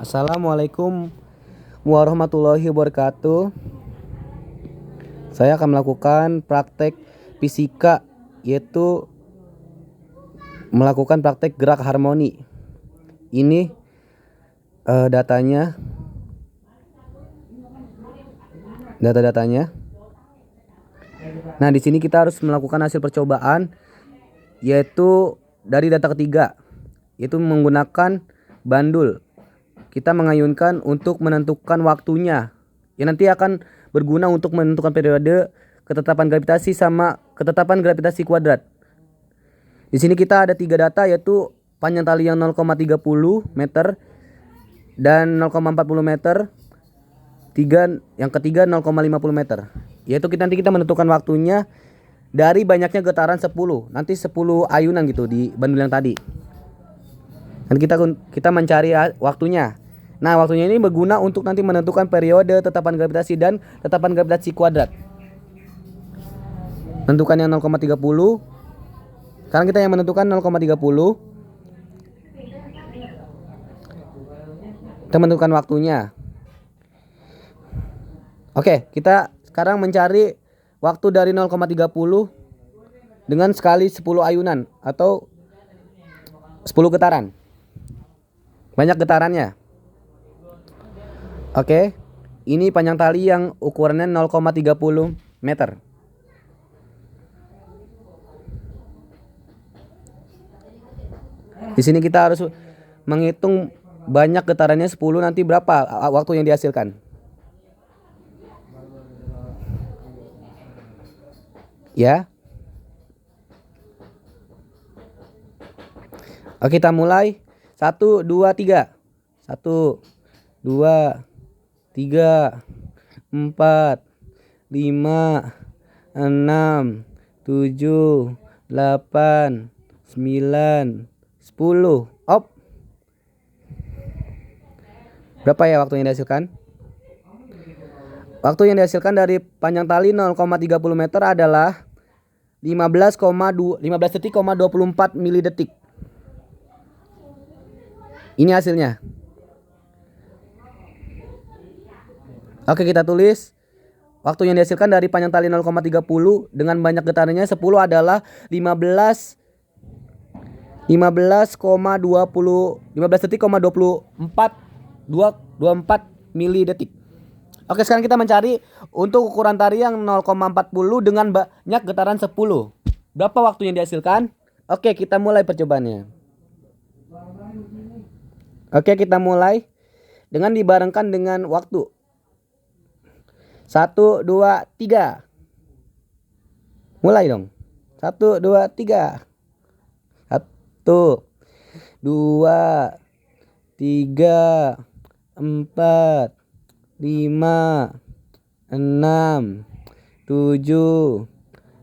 Assalamualaikum warahmatullahi wabarakatuh. Saya akan melakukan praktek fisika, yaitu melakukan praktek gerak harmoni. Ini data-datanya. Nah, di sini kita harus melakukan hasil percobaan, yaitu dari data ketiga, yaitu menggunakan bandul. Kita mengayunkan untuk menentukan waktunya, yang nanti akan berguna untuk menentukan periode ketetapan gravitasi sama ketetapan gravitasi kuadrat. Di sini kita ada 3 data, yaitu panjang tali yang 0,30 meter dan 0,40 meter. Yang ketiga 0,50 meter. Yaitu nanti kita menentukan waktunya dari banyaknya getaran 10. Nanti 10 ayunan gitu di bandul yang tadi. Dan kita mencari waktunya. Nah, waktunya ini berguna untuk nanti menentukan periode tetapan gravitasi dan tetapan gravitasi kuadrat. Tentukan yang 0,30. Sekarang kita yang menentukan 0,30. Kita menentukan waktunya. Oke, kita sekarang mencari waktu dari 0,30 dengan sekali 10 ayunan atau 10 getaran. Banyak getarannya. Oke, ini panjang tali yang ukurannya 0,30 meter. Di sini kita harus menghitung banyak getarannya 10, nanti berapa waktu yang dihasilkan. Ya. Oke, kita mulai. 1, 2, 3. 1, 2, 3, 4, 5, 6, 7, 8, 9, 10. Op. Berapa ya waktu yang dihasilkan? Waktu yang dihasilkan dari panjang tali 0,30 meter adalah 15 detik, 24 milidetik. Ini hasilnya. Oke, kita tulis. Waktu yang dihasilkan dari panjang tali 0,30 dengan banyak getarannya 10 adalah 15 detik, 24 milidetik. Oke, sekarang kita mencari untuk ukuran tali yang 0,40 dengan banyak getaran 10. Berapa waktu yang dihasilkan? Oke, kita mulai percobaannya. Oke, kita mulai dengan dibarengkan dengan waktu. 1, 2, 3. Mulai dong. 1, 2, 3. 1, 2, 3, 4, 5, 6, 7,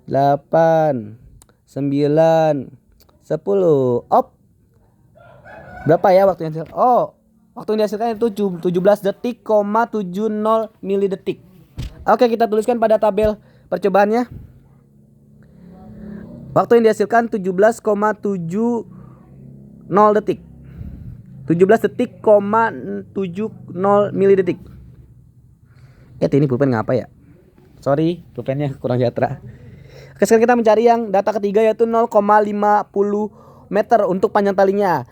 8, 9, 10. Op. Berapa ya waktu yang dihasilkan? Oh, waktu yang dihasilkan itu 17 detik, 70 milidetik. Oke, kita tuliskan pada tabel percobaannya. Waktu yang dihasilkan 17,70 detik. 17 detik, 70 milidetik. Ini pulpen ngapa ya? Sorry, pulpennya kurang jatra. Oke, sekarang kita mencari yang data ketiga, yaitu 0,50 meter untuk panjang talinya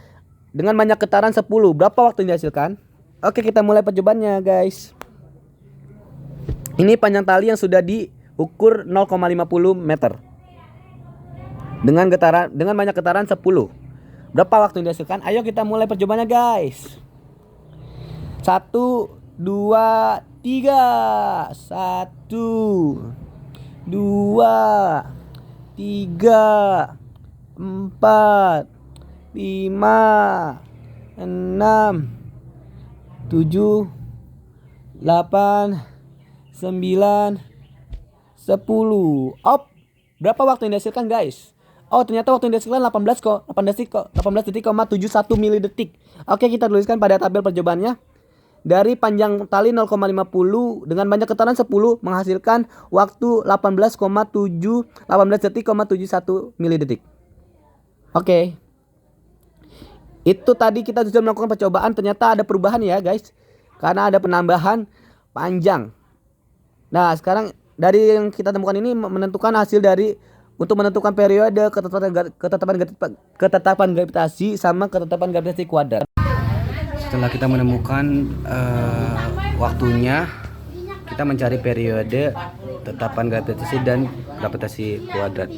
dengan banyak getaran 10. Berapa waktu yang dihasilkan? Oke, kita mulai percobaannya, guys. Ini panjang tali yang sudah diukur 0,50 meter dengan banyak getaran 10. Berapa waktu yang dihasilkan? Ayo kita mulai percobaannya, guys. 1, 2, 3. 1, 2, 3, 4, 5, 6, 7, 8, 9, 10. Op. Berapa waktu yang dihasilkan, guys? Oh, ternyata waktu yang dihasilkan 18 detik, 71 milidetik. Oke, kita tuliskan pada tabel percobaannya. Dari panjang tali 0,50 dengan banyak getaran 10 menghasilkan waktu 18 detik, 71 milidetik. Oke. Itu tadi kita sudah melakukan percobaan, ternyata ada perubahan ya guys. Karena ada penambahan panjang. Nah, sekarang dari yang kita temukan ini menentukan hasil dari untuk menentukan periode ketetapan gravitasi sama ketetapan gravitasi kuadrat. Setelah kita menemukan waktunya, kita mencari periode tetapan gravitasi dan gravitasi kuadrat.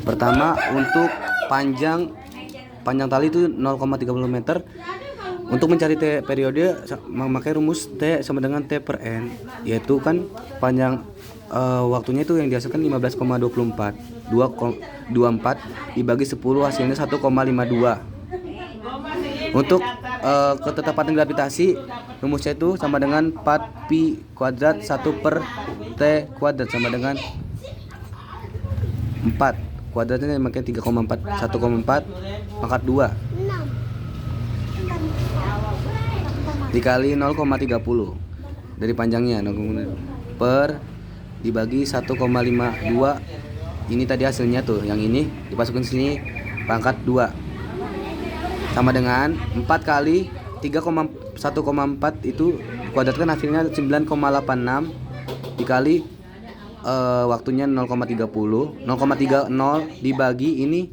Pertama, untuk panjang tali itu 0,30 meter. Untuk mencari periode memakai rumus T sama dengan T per N, yaitu kan panjang waktunya itu yang dihasilkan 15,24 dibagi 10 hasilnya 1,52. Untuk ketetapan gravitasi rumusnya itu sama dengan 4 pi kuadrat 1 per T kuadrat sama dengan 4 kuadratnya memakai 3,4 1,4 pangkat 2 dikali 0,30 dari panjangnya 0, per dibagi 1,52. Ini tadi hasilnya tuh, yang ini dipasukin sini pangkat 2 sama dengan 4 kali 3,1,4 itu kuadratkan hasilnya 9,86 dikali waktunya 0,30 dibagi ini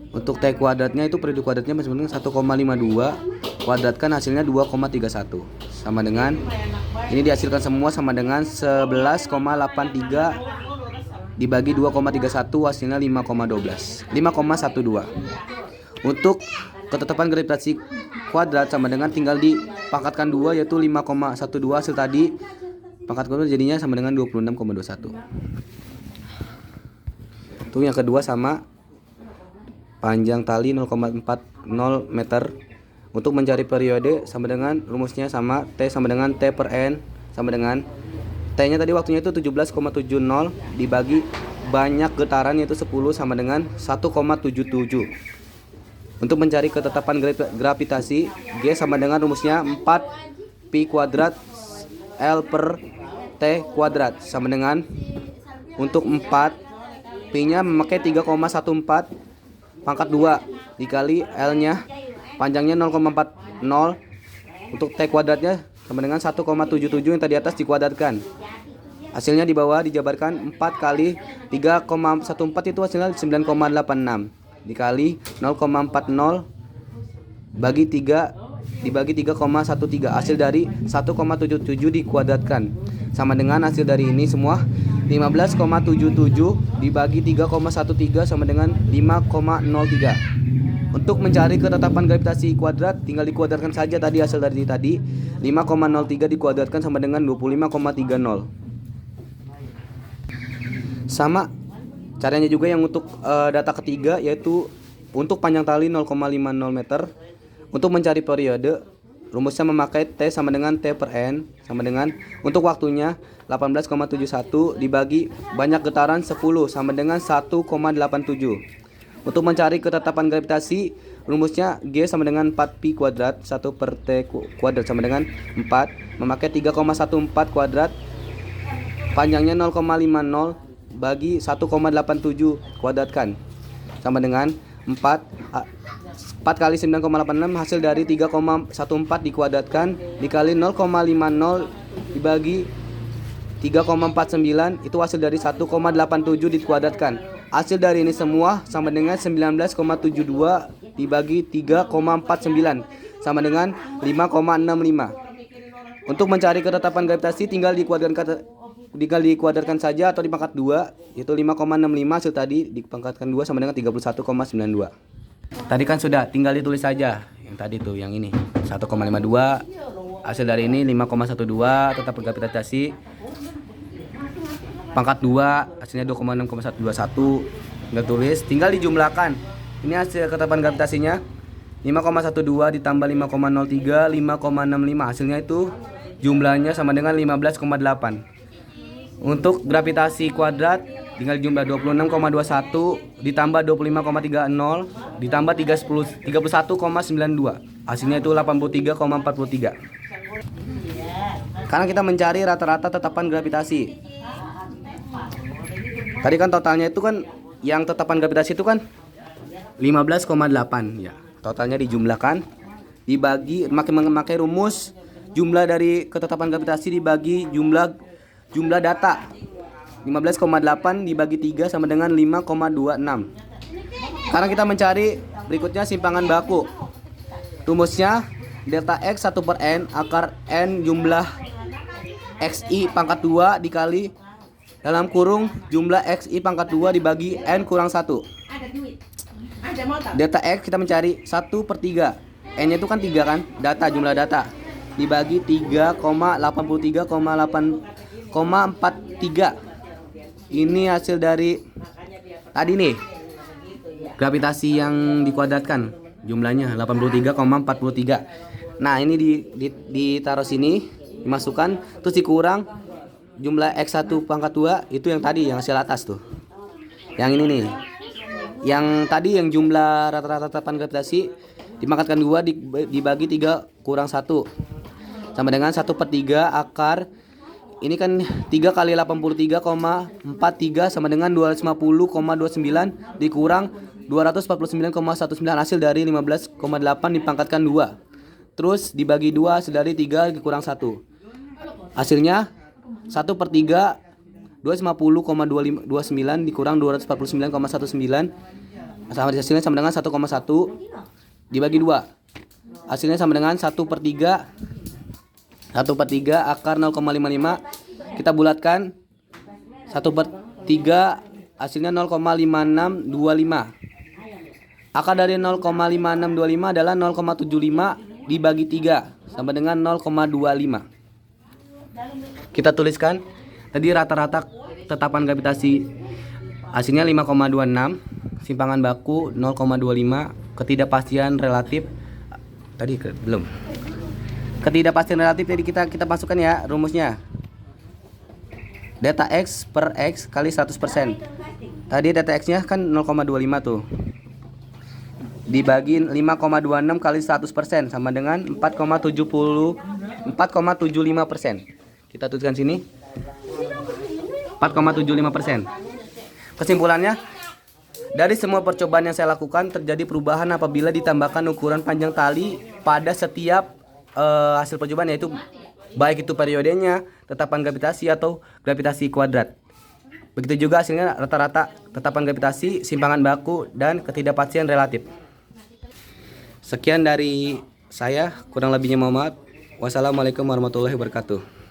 untuk T kuadratnya itu periode kuadratnya sama dengan 1,52 kuadratkan hasilnya 2,31 sama dengan ini dihasilkan semua sama dengan 11,83 dibagi 2,31 hasilnya 5,12 5,12. Untuk ketetapan gravitasi kuadrat sama dengan tinggal dipangkatkan 2 yaitu 5,12 hasil tadi pangkat kuadrat jadinya sama dengan 26,21. Untuk yang kedua sama panjang tali 0,40 meter. Untuk mencari periode sama dengan rumusnya sama T sama dengan T per N sama dengan T nya tadi waktunya itu 17,70 dibagi banyak getaran yaitu 10 sama dengan 1,77. Untuk mencari ketetapan gravitasi G sama dengan rumusnya 4 pi kuadrat L per T kuadrat sama dengan untuk 4 pi nya memakai 3,14 pangkat 2 dikali L nya panjangnya 0,40 untuk T kuadratnya sama dengan 1,77 yang tadi atas dikuadratkan. Hasilnya di bawah dijabarkan 4 kali 3,14 itu hasilnya 9,86 dikali 0,40 bagi 3 dibagi 3,13 hasil dari 1,77 dikuadratkan sama dengan hasil dari ini semua 15,77 dibagi 3,13 sama dengan 5,03. Untuk mencari ketetapan gravitasi kuadrat tinggal dikuadratkan saja tadi hasil dari tadi 5,03 dikuadratkan sama dengan 25,30. Sama caranya juga yang untuk data ketiga yaitu untuk panjang tali 0,50 meter. Untuk mencari periode rumusnya memakai T sama dengan T per N sama dengan untuk waktunya 18,71 dibagi banyak getaran 10 sama dengan 1,87. Untuk mencari ketetapan gravitasi rumusnya G sama dengan 4 pi kuadrat 1 per T kuadrat sama dengan 4 memakai 3,14 kuadrat panjangnya 0,50 bagi 1,87 kuadratkan sama dengan 4 kali 9,86 hasil dari 3,14 dikuadratkan dikali 0,50 dibagi 3,49 itu hasil dari 1,87 dikuadratkan. Hasil dari ini semua sama dengan 19,72 dibagi 3,49 sama dengan 5,65. Untuk mencari ketetapan gravitasi tinggal dikuadratkan saja atau dipangkat 2 yaitu 5,65 hasil tadi dipangkatkan 2 sama dengan 31,92. Tadi kan sudah tinggal ditulis saja yang tadi tuh yang ini 1,52 hasil dari ini 5,12 tetap gravitasi pangkat 2 hasilnya 26,121 tinggal tulis tinggal dijumlahkan. Ini hasil ketetapan gravitasinya 5,12 ditambah 5,03 5,65 hasilnya itu jumlahnya sama dengan 15,8. Untuk gravitasi kuadrat tinggal jumlah 26,21 ditambah 25,30 ditambah 31,92 hasilnya itu 83,43. Karena kita mencari rata-rata tetapan gravitasi. Tadi kan totalnya itu kan yang tetapan gravitasi itu kan 15,8 ya. Totalnya dijumlahkan, dibagi memakai rumus jumlah dari ketetapan gravitasi dibagi jumlah data. 15,8 dibagi 3 sama dengan 5,26. Sekarang kita mencari berikutnya simpangan baku. Rumusnya delta X 1/n akar N jumlah XI pangkat 2 dikali dalam kurung jumlah XI pangkat 2 dibagi N kurang 1. Delta X kita mencari 1/3. N nya itu kan 3 kan, data, jumlah data, dibagi 3,83,43. Ini hasil dari tadi nih, gravitasi yang dikuadratkan, jumlahnya 83,43. Nah ini ditaruh sini, dimasukkan, terus dikurang jumlah X1 pangkat 2, itu yang tadi, yang hasil atas tuh. Yang ini nih, yang tadi yang jumlah rata-rata tetapan gravitasi dimakan 2 dibagi 3 kurang 1 sama dengan 1/3 akar. Ini kan 3 kali 83,43 sama dengan 250,29 dikurang 249,19, hasil dari 15,8 dipangkatkan 2. Terus dibagi 2, hasil dari 3 dikurang 1. Hasilnya 1/3 250,29 dikurang 249,19 sama hasilnya sama dengan 1,1 dibagi 2. Hasilnya sama dengan 1/3 akar 0,55. Kita bulatkan 1/3, hasilnya 0,5625. Akar dari 0,5625 adalah 0,75 dibagi 3 sama dengan 0,25. Kita tuliskan tadi rata-rata tetapan gravitasi, hasilnya 5,26, simpangan baku 0,25, ketidakpastian relatif tadi belum. Ketidakpastian relatif jadi kita masukkan ya rumusnya. Delta X per X kali 100%. Tadi delta X-nya kan 0,25 tuh. Dibagi 5,26 kali 100% sama dengan 4,75%. Kita tuliskan sini 4,75%. Kesimpulannya, dari semua percobaan yang saya lakukan terjadi perubahan apabila ditambahkan ukuran panjang tali pada setiap hasil percobaan, yaitu baik itu periodenya, tetapan gravitasi atau gravitasi kuadrat. Begitu juga hasilnya rata-rata tetapan gravitasi, simpangan baku, dan ketidakpastian relatif. Sekian dari saya, kurang lebihnya mohon maaf. Wassalamualaikum warahmatullahi wabarakatuh.